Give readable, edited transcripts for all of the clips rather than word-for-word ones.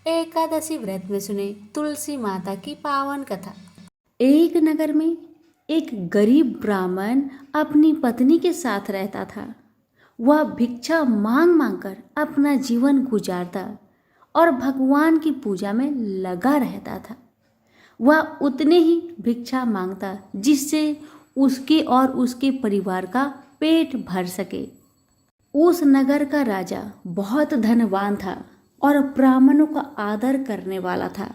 एकादशी व्रत में सुने तुलसी माता की पावन कथा। एक नगर में एक गरीब ब्राह्मण अपनी पत्नी के साथ रहता था। वह भिक्षा मांग मांग कर अपना जीवन गुजारता और भगवान की पूजा में लगा रहता था। वह उतने ही भिक्षा मांगता जिससे उसके और उसके परिवार का पेट भर सके। उस नगर का राजा बहुत धनवान था और ब्राह्मणों का आदर करने वाला था।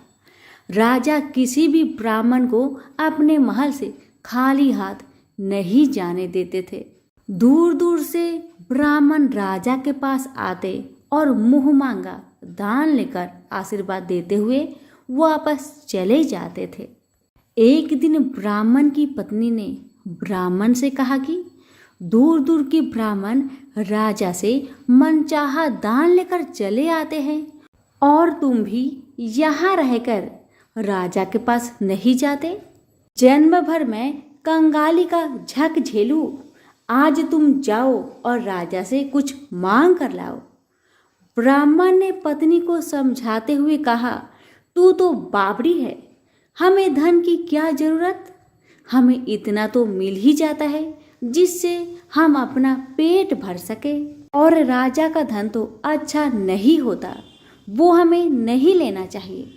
राजा किसी भी ब्राह्मण को अपने महल से खाली हाथ नहीं जाने देते थे। दूर दूर से ब्राह्मण राजा के पास आते और मुंह मांगा दान लेकर आशीर्वाद देते हुए वापस चले जाते थे। एक दिन ब्राह्मण की पत्नी ने ब्राह्मण से कहा कि दूर दूर के ब्राह्मण राजा से मनचाहा दान लेकर चले आते हैं और तुम भी यहाँ रहकर राजा के पास नहीं जाते। जन्म भर मैं कंगाली का झक झेलूं, आज तुम जाओ और राजा से कुछ मांग कर लाओ। ब्राह्मण ने पत्नी को समझाते हुए कहा, तू तो बावड़ी है, हमें धन की क्या जरूरत, हमें इतना तो मिल ही जाता है जिससे हम अपना पेट भर सके। और राजा का धन तो अच्छा नहीं होता, वो हमें नहीं लेना चाहिए।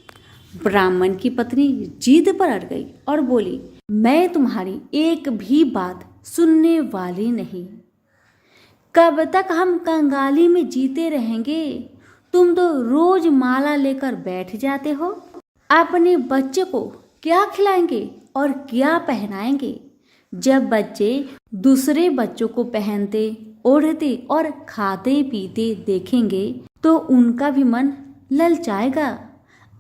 ब्राह्मण की पत्नी जिद पर अड़ गई और बोली, मैं तुम्हारी एक भी बात सुनने वाली नहीं। कब तक हम कंगाली में जीते रहेंगे? तुम तो रोज माला लेकर बैठ जाते हो। अपने बच्चे को क्या खिलाएंगे और क्या पहनाएंगे? जब बच्चे दूसरे बच्चों को पहनते, ओढ़ते और खाते पीते देखेंगे तो उनका भी मन ललचाएगा।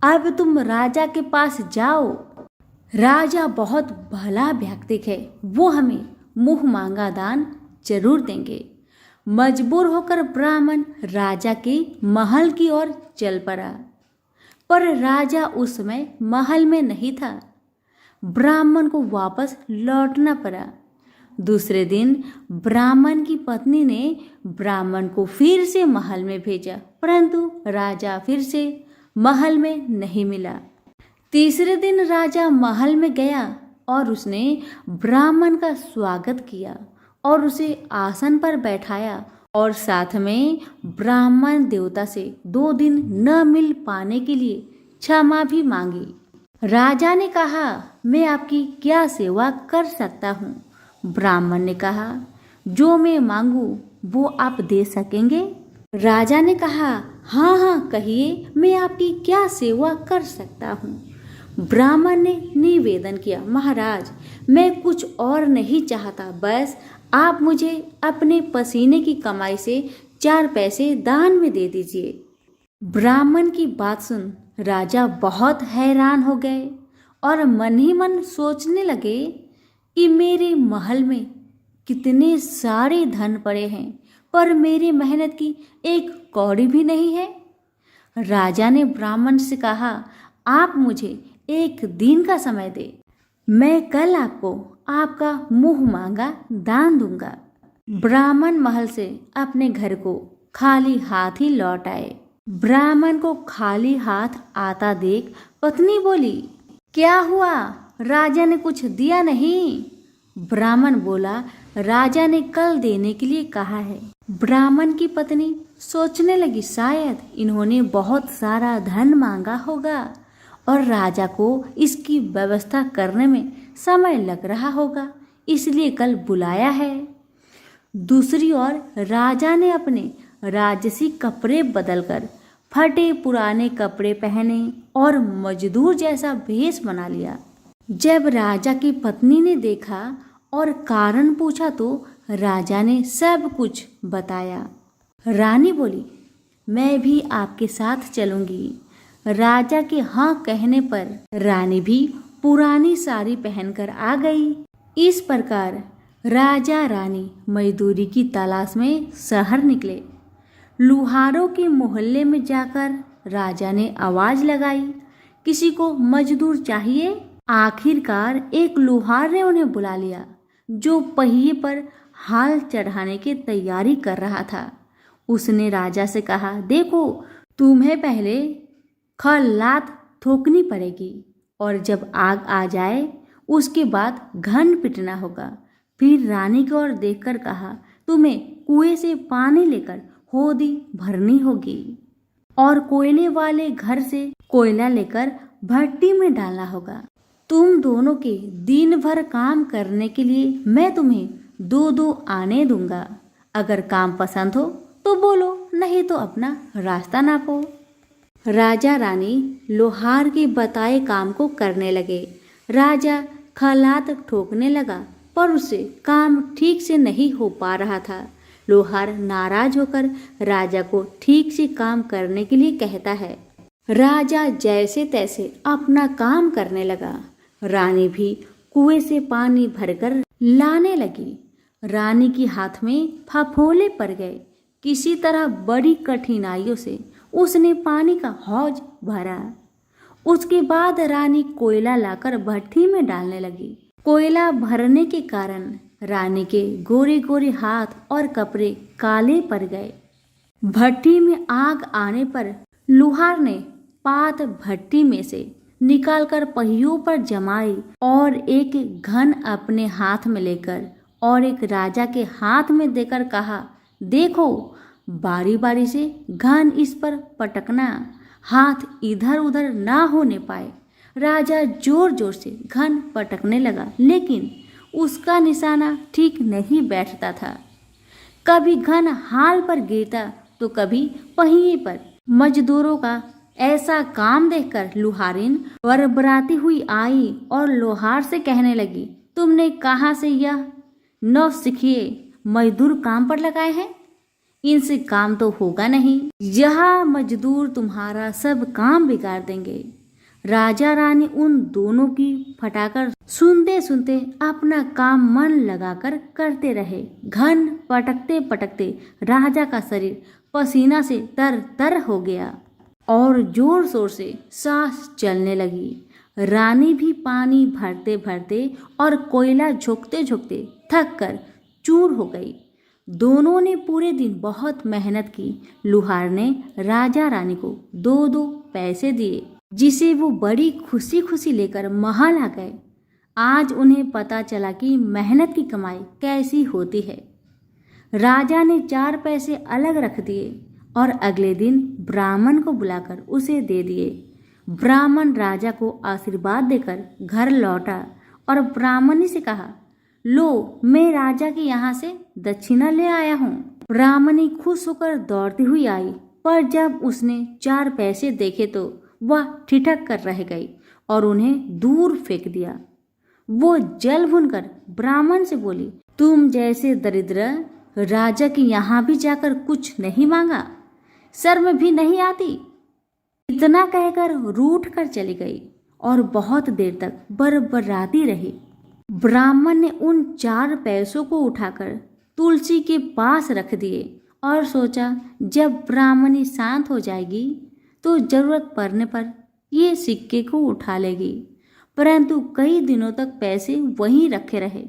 अब तुम राजा के पास जाओ, राजा बहुत भला व्यक्ति है, वो हमें मुंह मांगा दान जरूर देंगे। मजबूर होकर ब्राह्मण राजा के महल की ओर चल पड़ा, पर राजा उस समय महल में नहीं था। ब्राह्मण को वापस लौटना पड़ा। दूसरे दिन ब्राह्मण की पत्नी ने ब्राह्मण को फिर से महल में भेजा, परंतु राजा फिर से महल में नहीं मिला। तीसरे दिन राजा महल में गया और उसने ब्राह्मण का स्वागत किया और उसे आसन पर बैठाया और साथ में ब्राह्मण देवता से 2 दिन न मिल पाने के लिए क्षमा भी मांगी। राजा ने कहा, मैं आपकी क्या सेवा कर सकता हूँ? ब्राह्मण ने कहा, जो मैं मांगू वो आप दे सकेंगे? राजा ने कहा, हाँ हाँ कहिए, मैं आपकी क्या सेवा कर सकता हूँ? ब्राह्मण ने निवेदन किया, महाराज मैं कुछ और नहीं चाहता, बस आप मुझे अपने पसीने की कमाई से 4 पैसे दान में दे दीजिए। ब्राह्मण की बात सुन राजा बहुत हैरान हो गए और मन ही मन सोचने लगे कि मेरे महल में कितने सारे धन पड़े हैं, पर मेरी मेहनत की एक कौड़ी भी नहीं है। राजा ने ब्राह्मण से कहा, आप मुझे 1 दिन का समय दे, मैं कल आपको आपका मुंह मांगा दान दूंगा। ब्राह्मण महल से अपने घर को खाली हाथ ही लौट आए। ब्राह्मण को खाली हाथ आता देख पत्नी बोली, क्या हुआ, राजा ने कुछ दिया नहीं? ब्राह्मण बोला, राजा ने कल देने के लिए कहा है। ब्राह्मण की पत्नी सोचने लगी, शायद इन्होंने बहुत सारा धन मांगा होगा और राजा को इसकी व्यवस्था करने में समय लग रहा होगा, इसलिए कल बुलाया है। दूसरी ओर राजा ने अपने राजसी कपड़े बदलकर फटे पुराने कपड़े पहने और मजदूर जैसा भेष बना लिया। जब राजा की पत्नी ने देखा और कारण पूछा तो राजा ने सब कुछ बताया। रानी बोली, मैं भी आपके साथ चलूंगी। राजा के हाँ कहने पर रानी भी पुरानी साड़ी पहनकर आ गई। इस प्रकार राजा रानी मजदूरी की तलाश में शहर निकले। लुहारों के मोहल्ले में जाकर राजा ने आवाज लगाई, किसी को मजदूर चाहिए? आखिरकार एक लुहार ने उन्हें बुला लिया, जो पहिए पर हाल चढ़ाने की तैयारी कर रहा था। उसने राजा से कहा, देखो तुम्हें पहले खलात ठोकनी पड़ेगी और जब आग आ जाए उसके बाद घन पिटना होगा। फिर रानी की ओर देखकर कहा, तुम्हें कुएं से पानी लेकर होदी भरनी होगी और कोयले वाले घर से कोयला लेकर भट्टी में डालना होगा। तुम दोनों के दिन भर काम करने के लिए मैं तुम्हें 2-2 आने दूंगा। अगर काम पसंद हो तो बोलो, नहीं तो अपना रास्ता नापो। राजा रानी लोहार के बताए काम को करने लगे। राजा खलात ठोकने लगा पर उससे काम ठीक से नहीं हो पा रहा था। लोहार नाराज होकर राजा को ठीक से काम करने के लिए कहता है। राजा जैसे तैसे अपना काम करने लगा। रानी भी कुएं से पानी भरकर लाने लगी। रानी के हाथ में फफोले पड़ गए। किसी तरह बड़ी कठिनाइयों से उसने पानी का हौज भरा। उसके बाद रानी कोयला लाकर भट्टी में डालने लगी। कोयला भरने के कारण रानी के गोरे गोरे हाथ और कपड़े काले पड़ गए। भट्टी में आग आने पर लोहार ने पात भट्टी में से निकालकर पहियों पर जमाई और एक घन अपने हाथ में लेकर और एक राजा के हाथ में देकर कहा, देखो बारी बारी से घन इस पर पटकना, हाथ इधर उधर ना होने पाए। राजा जोर जोर से घन पटकने लगा, लेकिन उसका निशाना ठीक नहीं बैठता था। कभी घन हाल पर गिरता तो कभी पहिए पर। मजदूरों का ऐसा काम देखकर लुहारिन बरबराती हुई आई और लोहार से कहने लगी, तुमने कहाँ से यह नौसिखिए मजदूर काम पर लगाए हैं? इनसे काम तो होगा नहीं। यह मजदूर तुम्हारा सब काम बिगाड़ देंगे। राजा रानी उन दोनों की फटाकर सुनते सुनते अपना काम मन लगाकर करते रहे। घन पटकते पटकते राजा का शरीर पसीना से तर तर हो गया और जोर शोर से सांस चलने लगी। रानी भी पानी भरते भरते और कोयला झोंकते झोंकते थक कर चूर हो गई। दोनों ने पूरे दिन बहुत मेहनत की। लुहार ने राजा रानी को 2-2 पैसे दिए, जिसे वो बड़ी खुशी खुशी लेकर महल आ गए। आज उन्हें पता चला कि मेहनत की कमाई कैसी होती है। राजा ने 4 पैसे अलग रख दिए और अगले दिन ब्राह्मण को बुलाकर उसे दे दिए। ब्राह्मण राजा को आशीर्वाद देकर घर लौटा और ब्राह्मणी से कहा, लो मैं राजा के यहाँ से दक्षिणा ले आया हूँ। ब्राह्मणी खुश होकर दौड़ती हुई आई, पर जब उसने 4 पैसे देखे तो वह ठिठक कर रह गई और उन्हें दूर फेंक दिया। वो जल भूनकर ब्राह्मण से बोली, तुम जैसे दरिद्र राजा के यहाँ भी जाकर कुछ नहीं मांगा, शर्म भी नहीं आती। इतना कहकर रूठ कर चली गई और बहुत देर तक बरबराती रही। ब्राह्मण ने उन 4 पैसों को उठाकर तुलसी के पास रख दिए और सोचा, जब ब्राह्मणी शांत हो जाएगी तो जरूरत पड़ने पर ये सिक्के को उठा लेगी। परंतु कई दिनों तक पैसे वहीं रखे रहे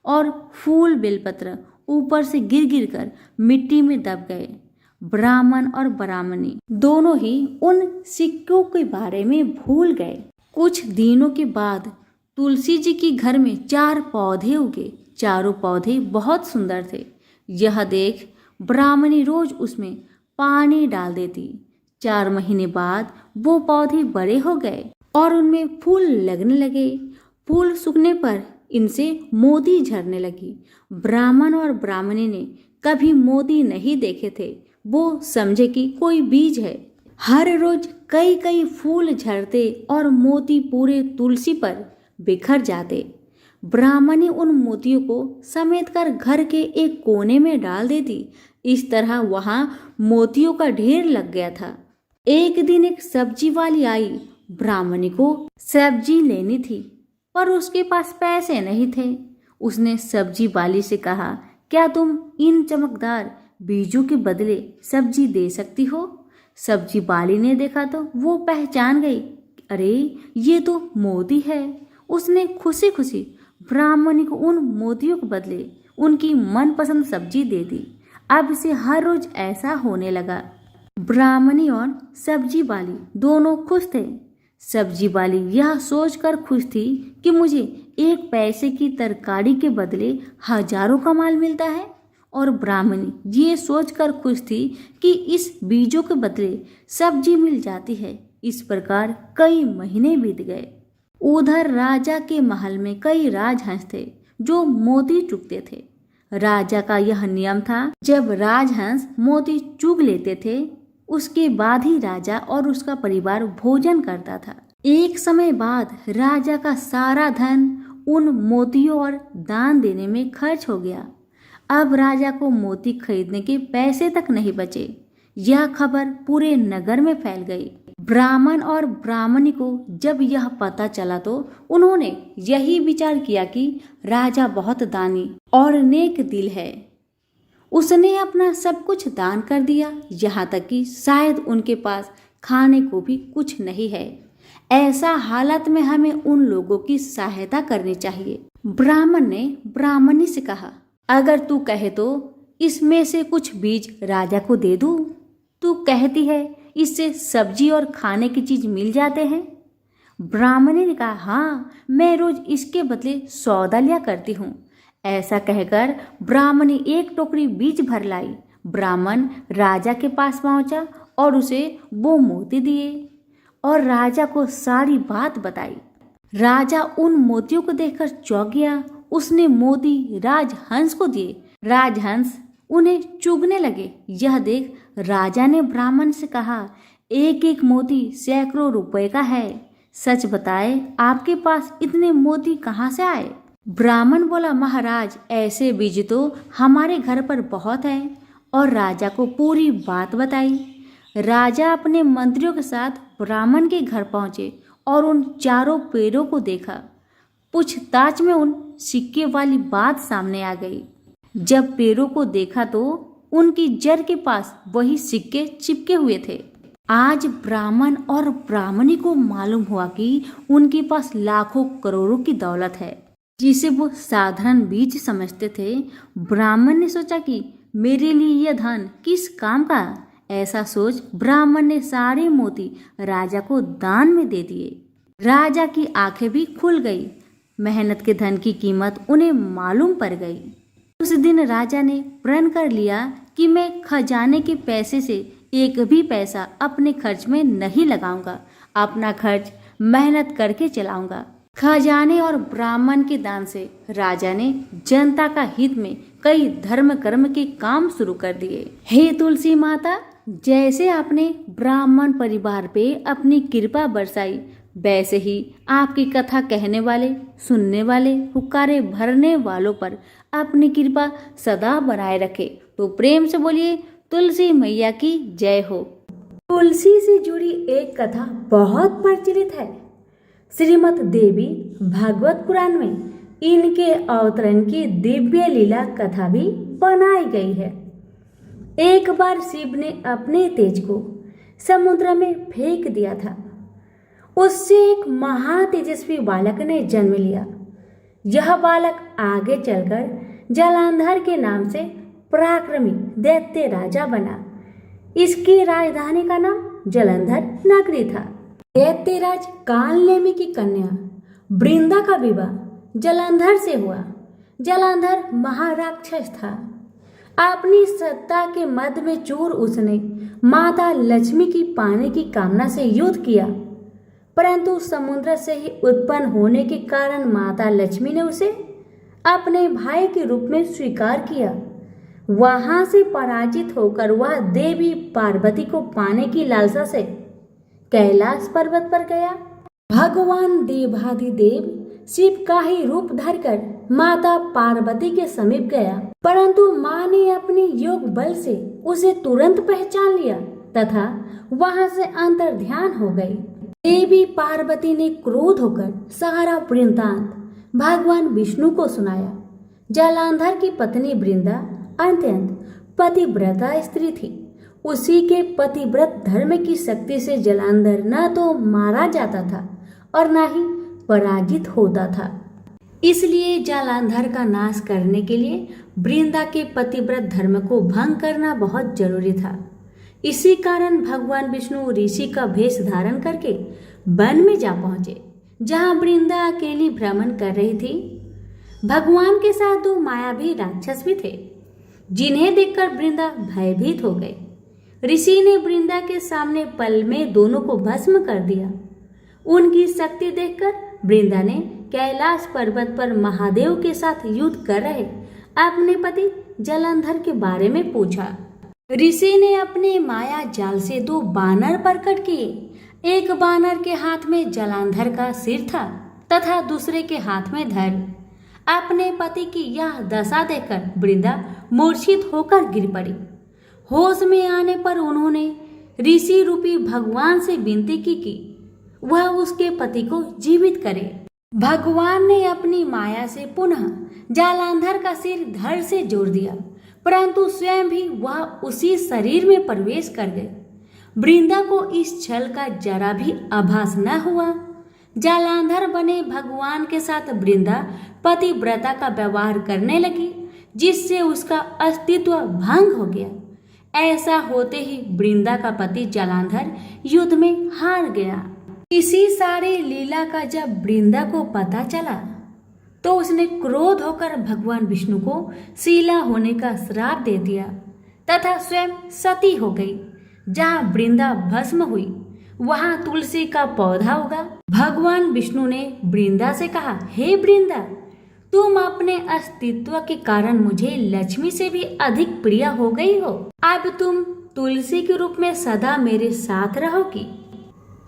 और फूल बेलपत्र ऊपर से गिर गिर कर मिट्टी में दब गए। ब्राह्मण और ब्राह्मणी दोनों ही उन सिक्कों के बारे में भूल गए। कुछ दिनों के बाद तुलसी जी के घर में 4 पौधे उगे। चारों पौधे बहुत सुंदर थे। यह देख ब्राह्मणी रोज उसमें पानी डाल देती। 4 महीने बाद वो पौधे बड़े हो गए और उनमें फूल लगने लगे। फूल सूखने पर इनसे मोती झरने लगी। ब्राह्मण और ब्राह्मणी ने कभी मोती नहीं देखे थे। वो समझे कि कोई बीज है। हर रोज कई कई फूल झरते और मोती पूरे तुलसी पर बिखर जाते। ब्राह्मणी उन मोतियों को समेट कर घर के एक कोने में डाल देती। इस तरह वहां मोतियों का ढेर लग गया था। एक दिन एक सब्जी वाली आई। ब्राह्मणी को सब्जी लेनी थी पर उसके पास पैसे नहीं थे। उसने सब्जी वाली से कहा, क्या तुम इन चमकदार बीजों के बदले सब्जी दे सकती हो? सब्जी वाली ने देखा तो वो पहचान गई, अरे ये तो मोती है। उसने खुशी खुशी ब्राह्मणी को उन मोतियों के बदले उनकी मनपसंद सब्जी दे दी। अब से हर रोज ऐसा होने लगा। ब्राह्मणी और सब्जी वाली दोनों खुश थे। सब्जी वाली यह सोचकर खुश थी कि मुझे 1 पैसे की तरकारी के बदले हजारों का माल मिलता है, और ब्राह्मणी ये सोचकर खुश थी कि इस बीजों के बदले सब्जी मिल जाती है। इस प्रकार कई महीने बीत गए। उधर राजा के महल में कई राजहंस थे जो मोती चुगते थे। राजा का यह नियम था, जब राजहंस मोती चुग लेते थे उसके बाद ही राजा और उसका परिवार भोजन करता था। एक समय बाद राजा का सारा धन उन मोतियों और दान देने में खर्च हो गया। अब राजा को मोती खरीदने के पैसे तक नहीं बचे। यह खबर पूरे नगर में फैल गई। ब्राह्मण और ब्राह्मणी को जब यह पता चला तो उन्होंने यही विचार किया कि राजा बहुत दानी और नेक दिल है। उसने अपना सब कुछ दान कर दिया, यहाँ तक कि शायद उनके पास खाने को भी कुछ नहीं है। ऐसा हालत में हमें उन लोगों की सहायता करनी चाहिए। ब्राह्मण ने ब्राह्मणी से कहा, अगर तू कहे तो इसमें से कुछ बीज राजा को दे दूं। तू कहती है इससे सब्जी और खाने की चीज मिल जाते हैं। ब्राह्मणी ने कहा, हाँ, मैं रोज इसके बदले सौदा लिया करती हूँ। ऐसा कहकर ब्राह्मणी 1 टोकरी बीज भर लाई। ब्राह्मण राजा के पास पहुंचा और उसे वो मोती दिए और राजा को सारी बात बताई। राजा उन मोतियों को देखकर चौंक गया। उसने मोती राजहंस को दिए। राजहंस उन्हें चुगने लगे। यह देख राजा ने ब्राह्मण से कहा, 1-1 मोती सैकड़ों रुपए का है। सच बताए, आपके पास इतने मोती कहाँ से आए? ब्राह्मण बोला, महाराज, ऐसे बीज तो हमारे घर पर बहुत हैं। और राजा को पूरी बात बताई। राजा अपने मंत्रियों के साथ ब्राह्मण के घर पहुंचे और उन चारों पेड़ों को देखा। पूछताछ में उन सिक्के वाली बात सामने आ गई। जब पेड़ों को देखा तो उनकी जड़ के पास वही सिक्के चिपके हुए थे। आज ब्राह्मण और ब्राह्मणी को मालूम हुआ कि उनके पास लाखों करोड़ों की दौलत है, जिसे वो साधारण बीज समझते थे। ब्राह्मण ने सोचा कि मेरे लिए यह धन किस काम का। ऐसा सोच ब्राह्मण ने सारे मोती राजा को दान में दे दिए। राजा की आंखें भी खुल गई। मेहनत के धन की कीमत उन्हें मालूम पड़ गई। उस दिन राजा ने प्रण कर लिया कि मैं खजाने के पैसे से 1 भी पैसा अपने खर्च में नहीं लगाऊंगा। अपना खर्च मेहनत करके चलाऊंगा। खजाने और ब्राह्मण के दान से राजा ने जनता का हित में कई धर्म कर्म के काम शुरू कर दिए। हे तुलसी माता, जैसे आपने ब्राह्मण परिवार पे अपनी कृपा बरसाई, वैसे ही आपकी कथा कहने वाले, सुनने वाले, हुक्कारे भरने वालों पर अपनी कृपा सदा बनाए रखे। तो प्रेम से बोलिए, तुलसी मैया की जय हो। तुलसी से जुड़ी एक कथा बहुत प्रचलित है। श्रीमद् देवी भागवत पुराण में इनके अवतरण की दिव्य लीला कथा भी बनाई गई है। एक बार शिव ने अपने तेज को समुद्र में फेंक दिया था। उससे एक महातेजस्वी बालक ने जन्म लिया। यह बालक आगे चलकर जलंधर के नाम से पराक्रमी दैत्य राजा बना। इसकी राजधानी का नाम जलंधर नगरी था। दैत्यराज कालनेमी की कन्या वृंदा का विवाह जलंधर से हुआ। जलंधर महाराक्षस था। अपनी सत्ता के मद में चूर उसने माता लक्ष्मी की पाने की कामना से युद्ध किया, परंतु समुद्र से ही उत्पन्न होने के कारण माता लक्ष्मी ने उसे अपने भाई के रूप में स्वीकार किया। वहां से पराजित होकर वह देवी पार्वती को पाने की लालसा से कैलाश पर्वत पर गया। भगवान देवाधिदेव शिव का ही रूप धरकर माता पार्वती के समीप गया, परंतु माँ ने अपने योग बल से उसे तुरंत पहचान लिया तथा वहां से अंतर्ध्यान हो गई। देवी पार्वती ने क्रोध होकर सारा वृत्तांत भगवान विष्णु को सुनाया। जलंधर की पत्नी वृंदा अत्यंत पतिव्रता स्त्री थी। उसी के पतिव्रत धर्म की शक्ति से जलंधर न तो मारा जाता था और न ही पराजित होता था। इसलिए जलंधर का नाश करने के लिए वृंदा के पतिव्रत धर्म को भंग करना बहुत जरूरी था। इसी कारण भगवान विष्णु ऋषि का भेष धारण करके वन में जा पहुंचे, जहां वृंदा अकेली भ्रमण कर रही थी। भगवान के साथ दो मायावी राक्षस भी थे, जिन्हें देखकर वृंदा भयभीत हो गए। ऋषि ने वृंदा के सामने पल में दोनों को भस्म कर दिया। उनकी शक्ति देखकर वृंदा ने कैलाश पर्वत पर महादेव के साथ युद्ध कर रहे अपने पति जलंधर के बारे में पूछा। ऋषि ने अपने माया जाल से दो बानर प्रकट किए। एक बानर के हाथ में जलंधर का सिर था तथा दूसरे के हाथ में धर। अपने पति की यह दशा देखकर वृंदा मूर्छित होकर गिर पड़ी। होश में आने पर उन्होंने ऋषि रूपी भगवान से विनती की कि वह उसके पति को जीवित करे। भगवान ने अपनी माया से पुनः जालंधर का सिर धड़ से जोड़ दिया, परंतु स्वयं भी वह उसी शरीर में प्रवेश कर गए। वृंदा को इस छल का जरा भी आभास न हुआ। जालंधर बने भगवान के साथ वृंदा पतिव्रता का व्यवहार करने लगी, जिससे उसका अस्तित्व भंग हो गया। ऐसा होते ही वृंदा का पति जालंधर युद्ध में हार गया। इसी सारी लीला का जब वृंदा को पता चला तो उसने क्रोध होकर भगवान विष्णु को शीला होने का श्राप दे दिया तथा स्वयं सती हो गई। जहाँ वृंदा भस्म हुई वहां तुलसी का पौधा उगा। भगवान विष्णु ने वृंदा से कहा, हे वृंदा, तुम अपने अस्तित्व के कारण मुझे लक्ष्मी से भी अधिक प्रिय हो गई हो। अब तुम तुलसी के रूप में सदा मेरे साथ रहोगी।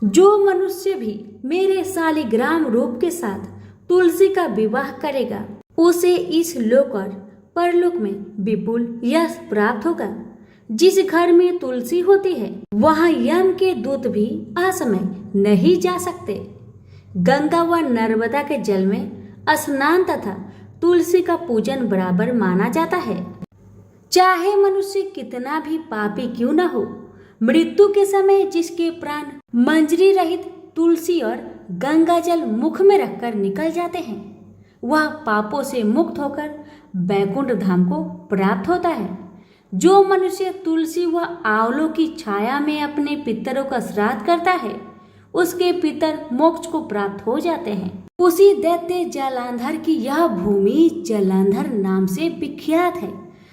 जो मनुष्य भी मेरे शालिग्राम रूप के साथ तुलसी का विवाह करेगा उसे इस लोक और परलोक में विपुल यश प्राप्त होगा। जिस घर में तुलसी होती है वहां यम के दूत भी असमय नहीं जा सकते। गंगा व नर्मदा के जल में स्नान तथा तुलसी का पूजन बराबर माना जाता है। चाहे मनुष्य कितना भी पापी क्यों न हो, मृत्यु के समय जिसके प्राण मंजरी रहित तुलसी और गंगा जल मुख में रखकर निकल जाते हैं, वह पापों से मुक्त होकर बैकुंठ धाम को प्राप्त होता है। जो मनुष्य तुलसी व आंवलों की छाया में अपने पितरों का श्राद्ध करता है, उसके पितर मोक्ष को प्राप्त हो जाते हैं। उसी दैत्य जालंधर की यह भूमि जालंधर नाम से विख्यात है।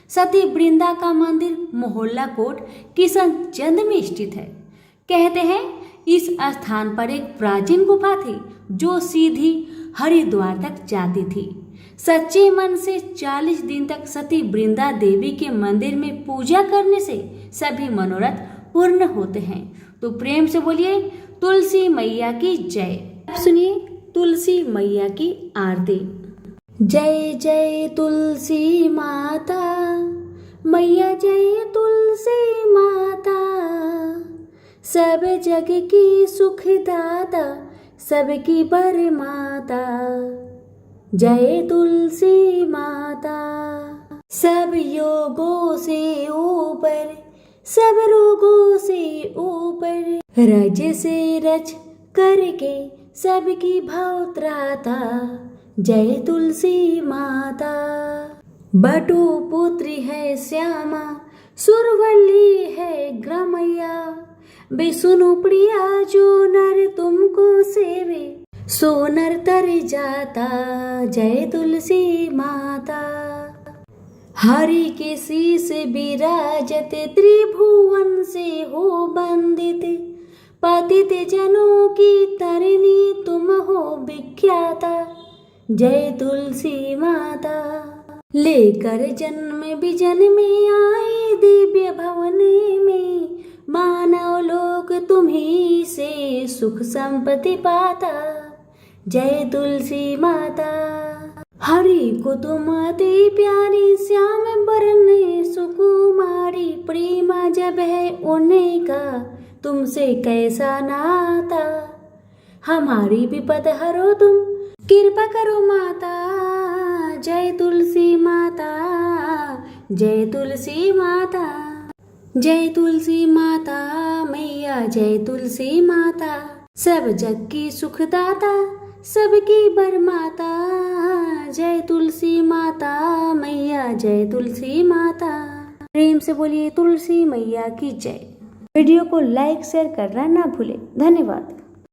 सती वृंदा का मंदिर मोहल्ला कोट किशनचंद में स्थित है। कहते हैं इस स्थान पर एक प्राचीन गुफा थी जो सीधी हरिद्वार तक जाती थी। सच्चे मन से 40 दिन तक सती वृंदा देवी के मंदिर में पूजा करने से सभी मनोरथ पूर्ण होते हैं। तो प्रेम से बोलिए तुलसी मैया की जय। अब सुनिए तुलसी मैया की आरती। जय जय तुलसी माता मैया, जय तुलसी माता, सब जग की सुखदाता, सबकी बर माता। जय तुलसी माता। सब योगों से ऊपर, सब रोगों से ऊपर, रज से रच करके सबकी भाव त्राता। जय तुलसी माता। बटु पुत्री है श्यामा, सुरवल्ली है ग्रामैया, विष्णु प्रिया जो नर तुमको सेवे, सो नर तर जाता। जय तुलसी माता। हरि के शीस विराजत, त्रिभुवन से हो बंदित, पतित जनों की तरनी तुम हो विख्याता। जय तुलसी माता। लेकर जन्म विजन में आए दिव्य भवन में, मानव लोक तुम्ही से सुख संपत्ति पाता। जय तुलसी माता। हरि को तुम अति प्यारी, श्याम बरन सुकुमारी, प्रेमा जब है उन्हीं का तुमसे कैसा नाता। हमारी विपद हरो तुम, कृपा करो माता। जय तुलसी माता। जय तुलसी माता। जय तुलसी माता मैया, जय तुलसी माता, सब जग की सुखदाता, सबकी बर माता। जय तुलसी माता मैया, जय तुलसी माता। प्रेम से बोलिए तुलसी मैया की जय। वीडियो को लाइक शेयर करना ना भूलें। धन्यवाद।